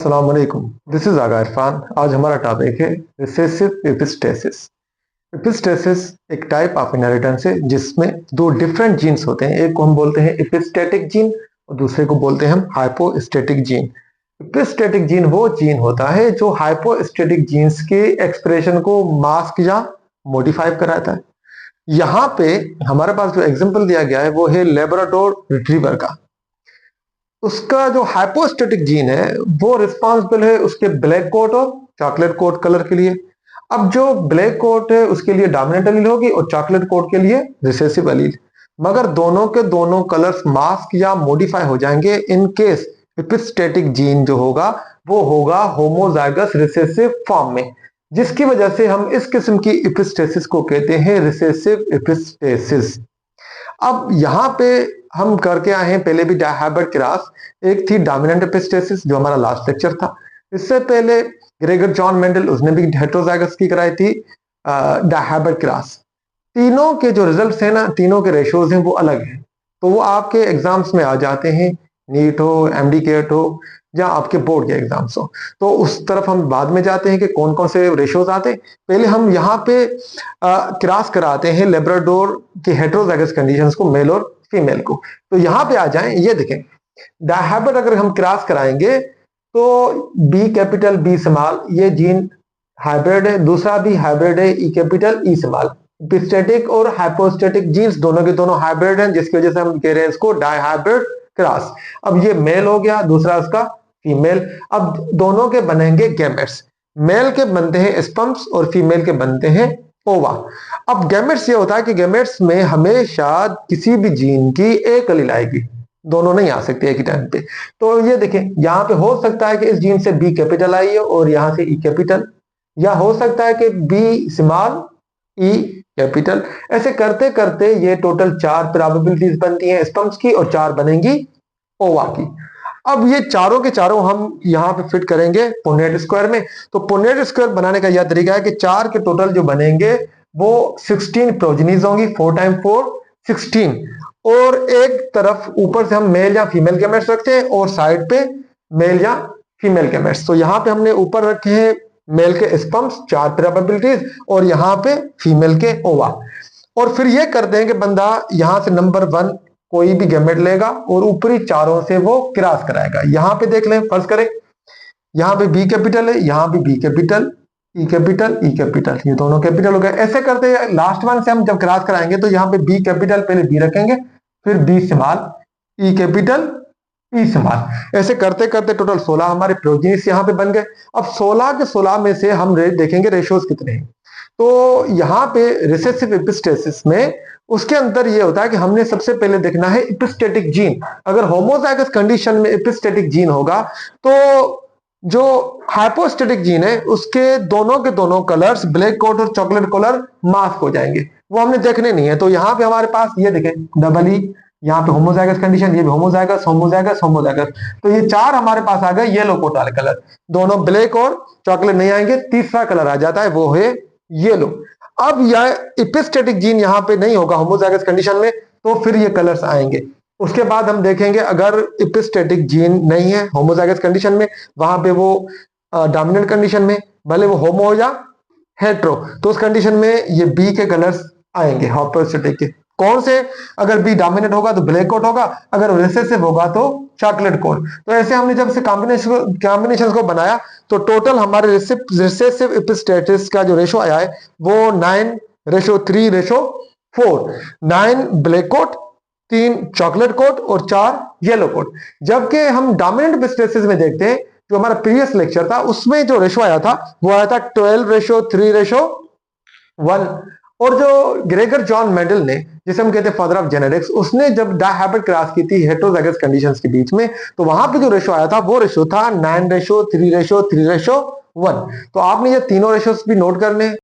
अस्सलाम वालेकुम, this is आगा इरफान। आज हमारा टॉपिक है रिसेसिव एपिस्टेसिस। एपिस्टेसिस एक टाइप ऑफ इनहेरिटेंस है जिसमें दो डिफरेंट जीन्स होते हैं। एक को हम बोलते हैं एपिस्टेटिक जीन और दूसरे को बोलते हैं हम हाइपोस्टेटिक जीन। एपिस्टेटिक जीन वो जीन होता है जो हाइपोस्टेटिक जीन्स के एक्सप्रेशन को मास्क या मॉडिफाई कराता है। यहाँ पे हमारे पास जो एग्जांपल दिया गया है वो है लेब्राडोर रिट्रीवर का। उसका जो हाइपोस्टेटिक जीन है वो रिस्पॉन्सिबल है उसके ब्लैक कोट और चॉकलेट कोट कलर के लिए। अब जो ब्लैक कोट है उसके लिए डोमिनेंट एलील होगी और चॉकलेट कोट के लिए रिसेसिव एलील। मगर दोनों के दोनों कलर्स मास्क या मॉडिफाई हो जाएंगे इन केस एपिस्टेटिक जीन जो होगा वो होगा होमोजाइगस रिसेसिव फॉर्म में, जिसकी वजह से हम इस किस्म की एपिस्टेसिस को कहते हैं रिसेसिव एपिस्टेसिस। अब यहाँ पे हम करके आए हैं पहले भी डायहाइब्रिड क्रॉस। एक थी डोमिनेंट एपिस्टेसिस जो हमारा लास्ट लेक्चर था। इससे पहले ग्रेगर जॉन मेंडल उसने भी हेटेरोजाइगस की कराई थी डायहाइब्रिड क्रॉस। तीनों के जो रिजल्ट्स हैं ना, तीनों के रेशियोज हैं वो अलग हैं। तो वो आपके एग्जाम्स में आ जाते हैं, नीट हो, एमडी केट हो या आपके बोर्ड के एग्जाम्स हो। तो उस तरफ हम बाद में जाते हैं कि कौन कौन से रेशियोज आते हैं। पहले हम यहाँ पे क्रॉस कराते हैं लेब्राडोर की हेटेरोजाइगस कंडीशंस को, मेल और फीमेल को। तो यहाँ पे आ जाएं, ये देखें डायहाइब्रिड अगर हम क्रॉस कराएंगे तो बी कैपिटल बी स्मॉल ये जीन हाइब्रिड है, दूसरा भी हाइब्रिड है ई कैपिटल ई स्मॉल। एपिस्टेटिक और हाइपोस्टेटिक जीन्स दोनों के दोनों हाइब्रिड हैं, जिसकी वजह से हम कह रहे हैं इसको डायहाइब्रिड क्रॉस। अब ये मेल हो गया, दूसरा उसका फीमेल। अब दोनों के बनेंगे गैमेट्स। मेल के बनते हैं स्पर्म्स और फीमेल के बनते हैं ओवा। अब गैमेट्स ये होता है कि गैमेट्स में हमेशा किसी भी जीन की एक एलील आएगी, दोनों नहीं आ सकते एक ही टाइम पे। तो ये देखें यहाँ पे हो सकता है कि इस जीन से बी कैपिटल आई हो और यहाँ से ई कैपिटल, या हो सकता है कि बी स्मॉल ई कैपिटल। ऐसे करते करते ये टोटल 4 प्रोबेबिलिटीज बनती हैं स्पर्म्स की और 4 बनेंगी ओवा की। अब ये चारों के चारों हम यहाँ पे फिट करेंगे पुन्नेट स्क्वायर में। तो पुन्नेट स्क्वायर बनाने का यह तरीका है कि 4 के टोटल जो बनेंगे वो 16 प्रोजेनीज होंगी, 4 टाइम 4 16। और एक तरफ ऊपर से हम मेल या फीमेल गैमेट्स रखते हैं और साइड पे मेल या फीमेल गैमेट्स। तो यहाँ पे हमने ऊपर रखे हैं मेल के स्पर्म्स 4 प्रोबेबिलिटीज और यहाँ पे फीमेल के ओवा। और फिर ये करते हैं कि बंदा यहाँ से नंबर 1 कोई भी गैमेट लेगा और ऊपरी चारों से वो क्रॉस कराएगा। यहाँ पे देख लें, फर्ज करें यहाँ पे बी कैपिटल है, यहाँ भी B capital E capital E capital, ये दोनों कैपिटल हो गए। ऐसे करते लास्ट वन से हम जब क्रॉस कराएंगे तो यहाँ पे बी कैपिटल पहले बी रखेंगे, फिर B small E capital E small. ऐसे करते करते टोटल 16 हमारे प्रोजेनिस यहाँ पे बन गए। अब 16 के 16 में से हम देखेंगे रेशियोज कितने हैं। तो यहाँ पे रिसेसिव एपिस्टेसिस में उसके अंदर ये होता है कि हमने सबसे पहले देखना है एपिस्टेटिक जीन। अगर होमोजाइगस कंडीशन में एपिस्टेटिक जीन होगा तो जो हाइपोस्टेटिक जीन है उसके दोनों के दोनों कलर्स ब्लैक कोट और चॉकलेट कलर मास्क हो जाएंगे, वो हमने देखने नहीं है। तो यहाँ पे हमारे पास ये देखें डबल ई, यहाँ पे होमोजाइगस कंडीशन, ये भी होमोजाइगस होमोजाइगस होमोजाइगस। तो ये 4 हमारे पास आ गए येलो कोट वाले कलर, दोनों ब्लैक और चॉकलेट नहीं आएंगे, तीसरा कलर आ जाता है वो है येलो। अब यह एपिस्टेटिक जीन यहाँ पे नहीं होगा होमोजाइगस कंडीशन में, तो फिर ये कलर्स आएंगे। उसके बाद हम देखेंगे अगर एपिस्टेटिक जीन नहीं है होमोजाइगस कंडीशन में, वहां पे वो डोमिनेंट कंडीशन में, भले वो होमो हो या हेट्रो, तो उस कंडीशन में ये बी के कलर्स आएंगे हाइपोस्टेटिक के। कौन से? अगर बी डोमिनेंट होगा तो ब्लैक कोट होगा, अगर रिसेसिव होगा तो चॉकलेट कोट। तो ऐसे हमने जब से कॉम्बिनेशन को बनाया तो टोटल हमारे रिसेसिव एपिस्टेसिस का जो रेशो आया है वो 9:3:4। 9 ब्लैक कोट, 3 चॉकलेट कोट और 4 येलो कोट। जबकि हम डोमिनेंट एपिस्टेसिस में देखते हैं, जो हमारा प्रीवियस लेक्चर था उसमें जो रेशो आया था वो आया था 12:3:1। और जो ग्रेगर जॉन मेंडल ने, जिसे हम कहते हैं फादर ऑफ जेनेटिक्स, उसने जब डायहाइब्रिड क्रॉस की थी हेटेरोजाइगस कंडीशंस के बीच में, तो वहां पे जो रेशो आया था वो रेशो था 9:3:3:1। तो आपने ये तीनों रेशोस भी नोट करने